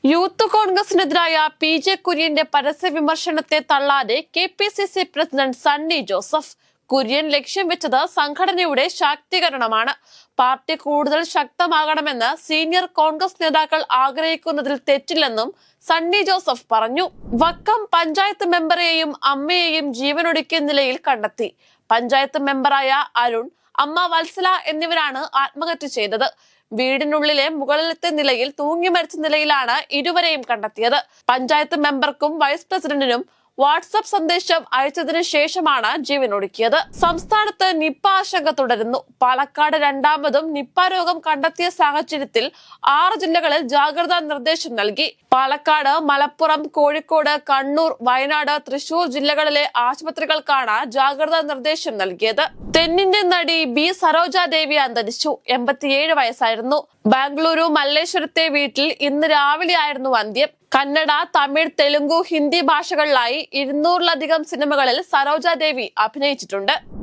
Youth കോൺഗ്രസിനെതിരായ PJ. കുര്യന്റെ പരസ്യ വിമർശനത്തെ തള്ളാതെ കെ.പി.സി.സി പ്രസിഡന്റ് സണ്ണി ജോസഫ്. കുര്യൻ ലക്ഷ്യം വെച്ചത് സംഘടനയുടെ ശാക്തീകരണമാണ്. പാർട്ടി കൂടുതൽ ശക്തമാകണമെന്ന് സീനിയർ കോൺഗ്രസ് നേതാക്കൾ ആഗ്രഹിക്കുന്നതിൽ തെറ്റില്ലെന്നും സണ്ണി ജോസഫ് പറഞ്ഞു. വക്കം പഞ്ചായത്ത് മെമ്പറെയും അമ്മയെയും ജീവനൊടുക്കിയ നിലയിൽ കണ്ടെത്തി. പഞ്ചായത്ത് മെമ്പറായ അരുൺ, അമ്മ വത്സല എന്നിവരാണ് ആത്മഹത്യ ചെയ്തത്. വീടിനുള്ളിലെ മുകളിലത്തെ നിലയിൽ തൂങ്ങി മരിച്ച നിലയിലാണ് ഇരുവരെയും കണ്ടെത്തിയത്. പഞ്ചായത്ത് മെമ്പർക്കും വൈസ് പ്രസിഡന്റിനും വാട്സ്ആപ്പ് സന്ദേശം അയച്ചതിനു ശേഷമാണ് ജീവനൊടുക്കിയത്. സംസ്ഥാനത്ത് നിപ്പ ആശങ്ക തുടരുന്നു. പാലക്കാട് രണ്ടാമതും നിപ്പ രോഗം കണ്ടെത്തിയ സാഹചര്യത്തിൽ 6 ജില്ലകളിൽ ജാഗ്രതാ നിർദ്ദേശം നൽകി. പാലക്കാട്, മലപ്പുറം, കോഴിക്കോട്, കണ്ണൂർ, വയനാട്, തൃശൂർ ജില്ലകളിലെ ആശുപത്രികൾക്കാണ് ജാഗ്രതാ നിർദ്ദേശം നൽകിയത്. തെന്നിന്ത്യൻ നടി ബി സരോജാദേവി അന്തരിച്ചു. 87 വയസ്സായിരുന്നു. ബാംഗ്ലൂരു മല്ലേശ്വരത്തെ വീട്ടിൽ ഇന്ന് രാവിലെയായിരുന്നു അന്ത്യം. കന്നഡ, തമിഴ്, തെലുങ്കു, ഹിന്ദി ഭാഷകളിലായി 200-ലധികം സിനിമകളിൽ സരോജാദേവി അഭിനയിച്ചിട്ടുണ്ട്.